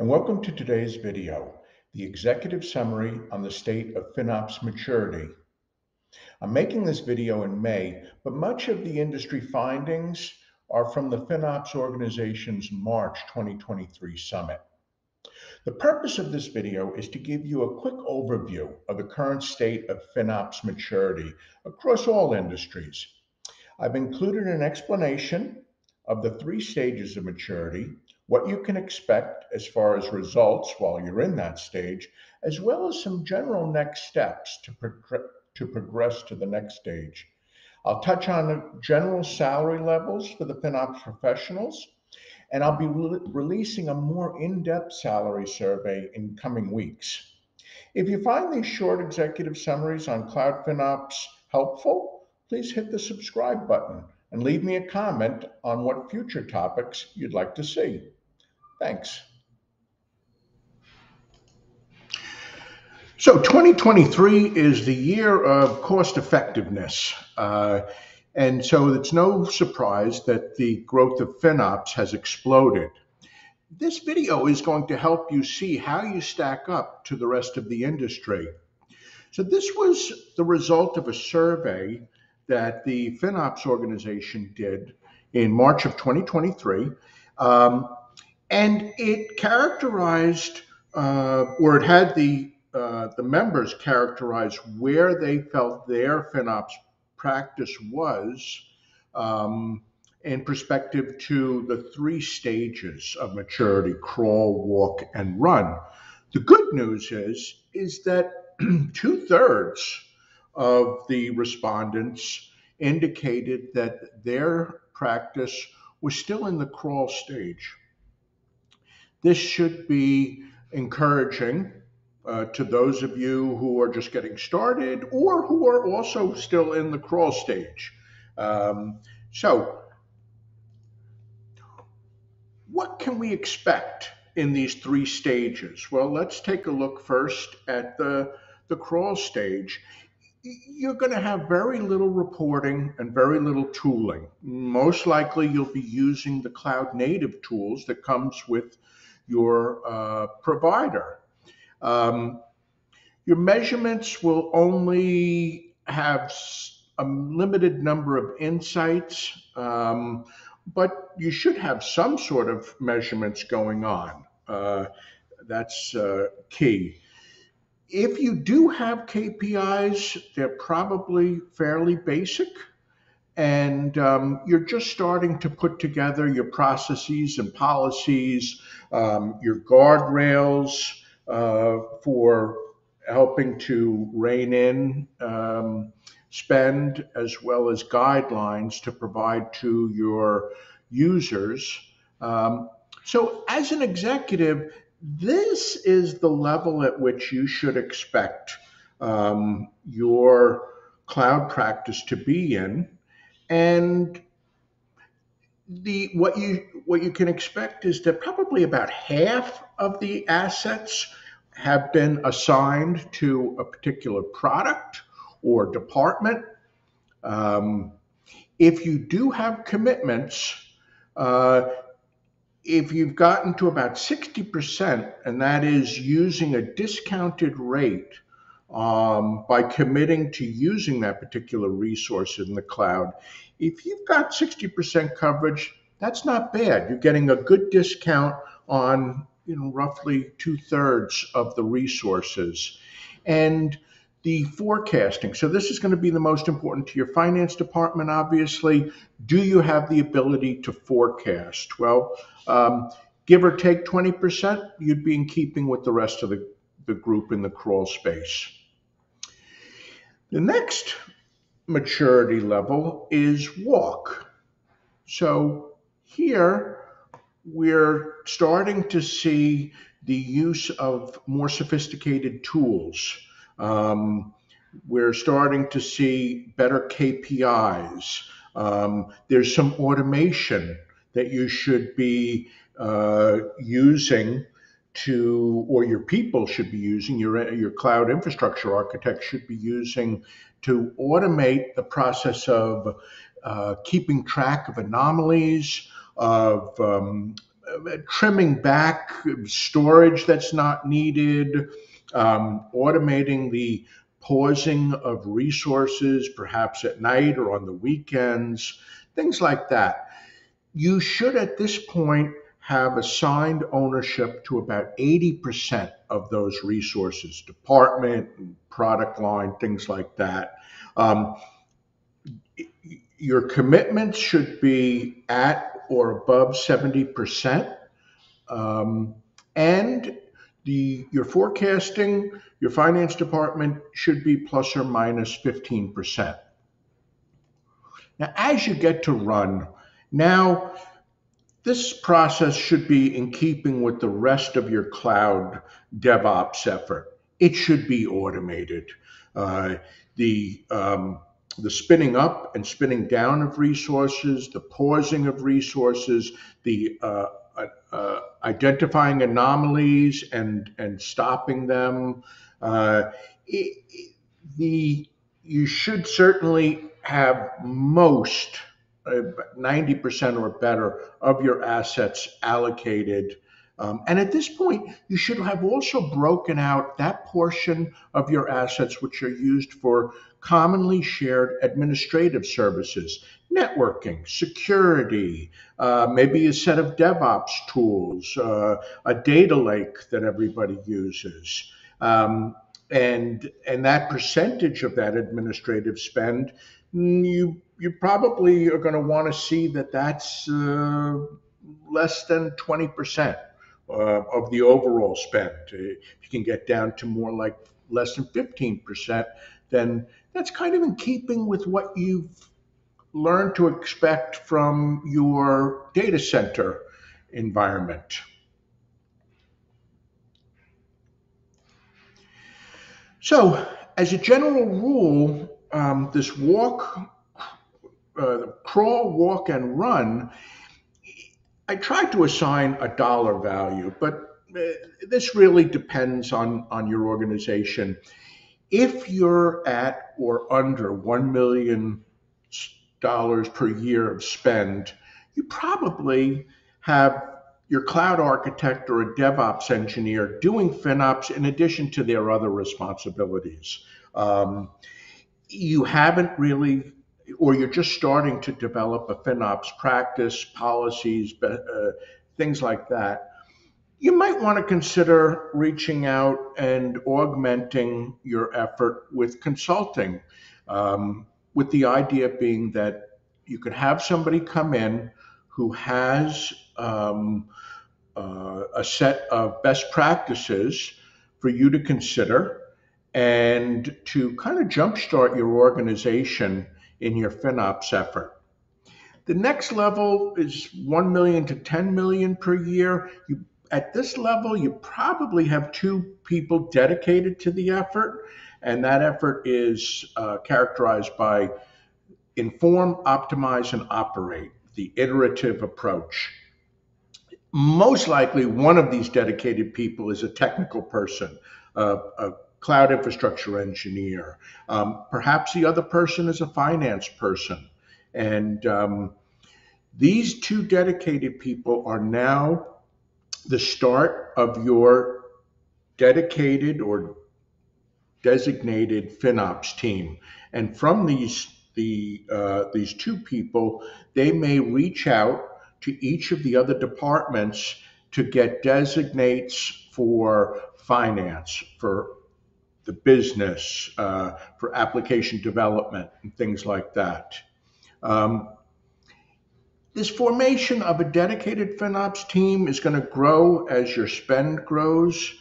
and welcome to today's video, the executive summary on the state of FinOps maturity. I'm making this video in May, but much of the industry findings are from the FinOps organization's March 2023 summit. The purpose of this video is to give you a quick overview of the current state of FinOps maturity across all industries. I've included an explanation of the 3 stages of maturity, what you can expect as far as results while you're in that stage, as well as some general next steps to progress to the next stage. I'll touch on general salary levels for the FinOps professionals, and I'll be releasing a more in-depth salary survey in coming weeks. If you find these short executive summaries on Cloud FinOps helpful, please hit the subscribe button and leave me a comment on what future topics you'd like to see. Thanks. So 2023 is the year of cost effectiveness. And so it's no surprise that the growth of FinOps has exploded. This video is going to help you see how you stack up to the rest of the industry. So this was the result of a survey that the FinOps organization did in March of 2023. And it characterized, or it had the members characterize where they felt their FinOps practice was in perspective to the 3 stages of maturity: crawl, walk, and run. The good news is that 2/3 of the respondents indicated that their practice was still in the crawl stage. This should be encouraging to those of you who are just getting started or who are also still in the crawl stage. So what can we expect in these 3 stages? Well, let's take a look first at the crawl stage. You're going to have very little reporting and very little tooling. Most likely you'll be using the cloud native tools that comes with your provider. Your measurements will only have a limited number of insights, but you should have some sort of measurements going on. That's key. If you do have KPIs, they're probably fairly basic, and you're just starting to put together your processes and policies, your guardrails for helping to rein in spend, as well as guidelines to provide to your users. So as an executive, this is the level at which you should expect your cloud practice to be in. And what you can expect is that probably about half of the assets have been assigned to a particular product or department. If you do have commitments, if you've gotten to about 60%, and that is using a discounted rate by committing to using that particular resource in the cloud, if you've got 60% coverage, that's not bad. You're getting a good discount on roughly 2/3 of the resources. And the forecasting. So this is going to be the most important to your finance department, obviously. Do you have the ability to forecast? Well, give or take 20%, you'd be in keeping with the rest of the group in the crawl space. The next maturity level is walk. So here we're starting to see the use of more sophisticated tools. We're starting to see better KPIs. There's some automation that you should be using or your people should be using, your cloud infrastructure architect should be using to automate the process of keeping track of anomalies, of trimming back storage that's not needed, automating the pausing of resources, perhaps at night or on the weekends, things like that. You should, at this point, have assigned ownership to about 80% of those resources, department, product line, things like that. Um, your commitments should be at or above 70%. Um, and your forecasting, your finance department should be plus or minus 15%. Now, as you get to run, now this process should be in keeping with the rest of your cloud DevOps effort. It should be automated. Uh, the the spinning up and spinning down of resources, the pausing of resources, the identifying anomalies and stopping them. Uh, it, the You should certainly have most 90% or better of your assets allocated. And at this point, you should have also broken out that portion of your assets which are used for commonly shared administrative services, networking, security, maybe a set of DevOps tools, a data lake that everybody uses. And that percentage of that administrative spend, you probably are going to want to see that that's less than 20% of the overall spend. If you can get down to more like less than 15%, then that's kind of in keeping with what you've learned to expect from your data center environment. So, as a general rule, this crawl, walk, and run, I tried to assign a dollar value, but this really depends on your organization. If you're at or under $1 million per year of spend, you probably have your cloud architect or a DevOps engineer doing FinOps in addition to their other responsibilities. Um, you haven't really, or you're just starting to develop a FinOps practice, policies, things like that. You might want to consider reaching out and augmenting your effort with consulting, with the idea being that you could have somebody come in who has a set of best practices for you to consider and to kind of jumpstart your organization in your FinOps effort. The next level is 1 million to 10 million per year. At this level, you probably have two people dedicated to the effort, and that effort is characterized by inform, optimize, and operate, the iterative approach. Most likely, one of these dedicated people is a technical person, a cloud infrastructure engineer. Perhaps the other person is a finance person. And these two dedicated people are now the start of your dedicated or designated FinOps team. And from these two people, they may reach out to each of the other departments to get designates for finance, for the business, for application development, and things like that. Um, this formation of a dedicated FinOps team is going to grow as your spend grows.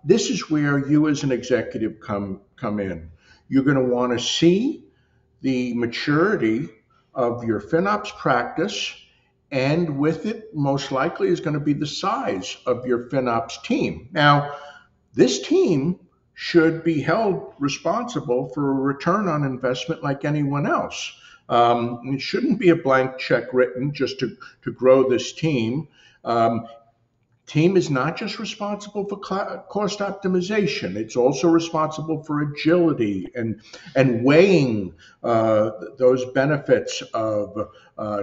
This is where you as an executive come in. You're going to want to see the maturity of your FinOps practice, and with it, most likely is going to be the size of your FinOps team. Now, this team should be held responsible for a return on investment like anyone else. It shouldn't be a blank check written just to grow this team. Team is not just responsible for cost optimization, it's also responsible for agility and weighing those benefits of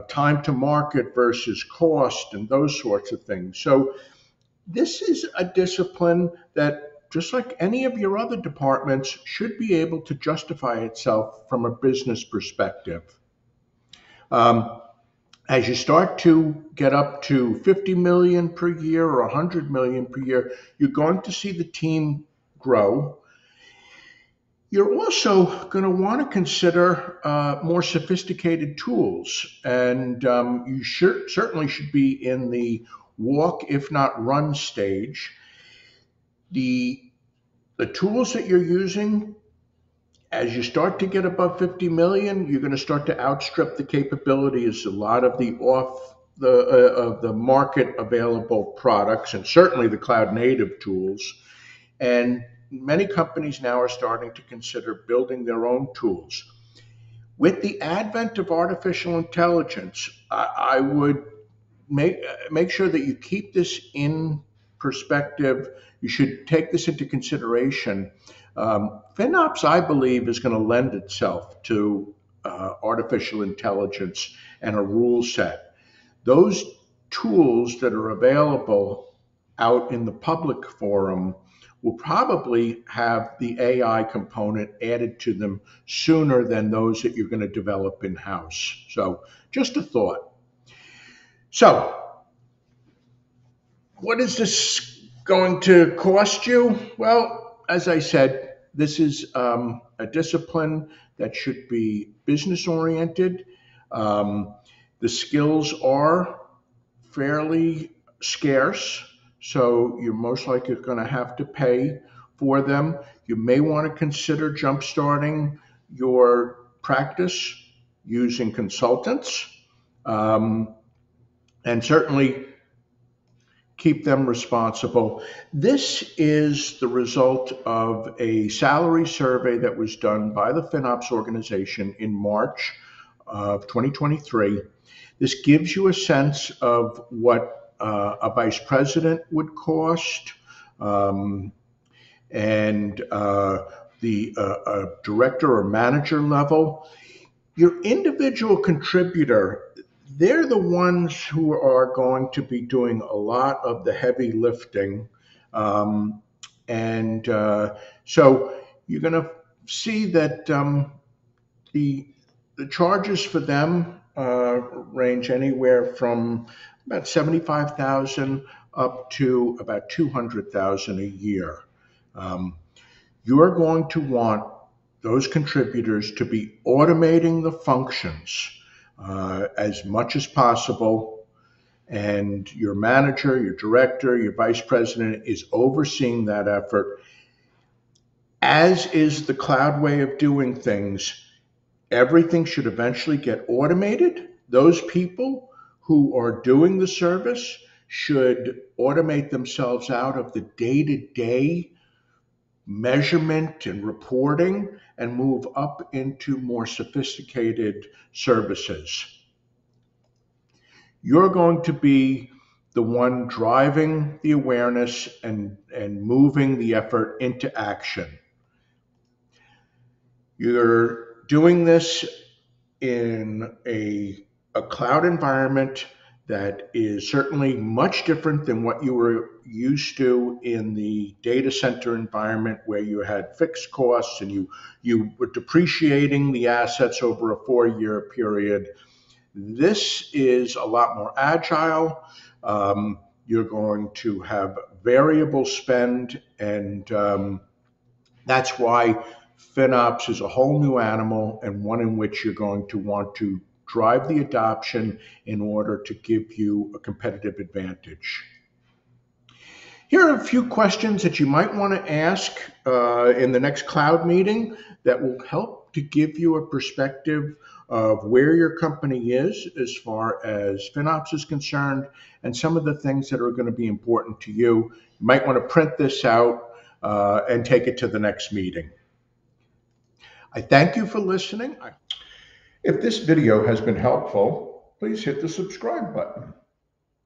time to market versus cost and those sorts of things. So this is a discipline that, just like any of your other departments, should be able to justify itself from a business perspective. Um, as you start to get up to 50 million per year or 100 million per year, you're going to see the team grow. You're also going to want to consider more sophisticated tools, and you certainly should be in the walk, if not run stage. The tools that you're using, as you start to get above 50 million, you're going to start to outstrip the capabilities of a lot of the of the market available products, and certainly the cloud native tools. And many companies now are starting to consider building their own tools. With the advent of artificial intelligence, I would make sure that you keep this in perspective. You should take this into consideration. FinOps, I believe, is going to lend itself to artificial intelligence and a rule set. Those tools that are available out in the public forum will probably have the AI component added to them sooner than those that you're going to develop in-house. So just a thought. So what is this going to cost you? Well, as I said, this is a discipline that should be business oriented. The skills are fairly scarce, so you're most likely going to have to pay for them. You may want to consider jumpstarting your practice using consultants, and certainly keep them responsible. This is the result of a salary survey that was done by the FinOps organization in March of 2023. This gives you a sense of what a vice president would cost, and the director or manager level. Your individual contributor, they're the ones who are going to be doing a lot of the heavy lifting. And so you're going to see that the charges for them range anywhere from about 75,000 up to about 200,000 a year. You are going to want those contributors to be automating the functions as much as possible, and your manager, your director, your vice president is overseeing that effort. As is the cloud way of doing things, everything should eventually get automated. Those people who are doing the service should automate themselves out of the day-to-day measurement and reporting and move up into more sophisticated services. You're going to be the one driving the awareness and moving the effort into action. You're doing this in a cloud environment that is certainly much different than what you were used to in the data center environment, where you had fixed costs and you were depreciating the assets over a 4-year period. This is a lot more agile. You're going to have variable spend, and that's why FinOps is a whole new animal, and one in which you're going to want to drive the adoption in order to give you a competitive advantage. Here are a few questions that you might want to ask in the next cloud meeting that will help to give you a perspective of where your company is as far as FinOps is concerned, and some of the things that are going to be important to you. You might want to print this out and take it to the next meeting. I thank you for listening. If this video has been helpful, please hit the subscribe button.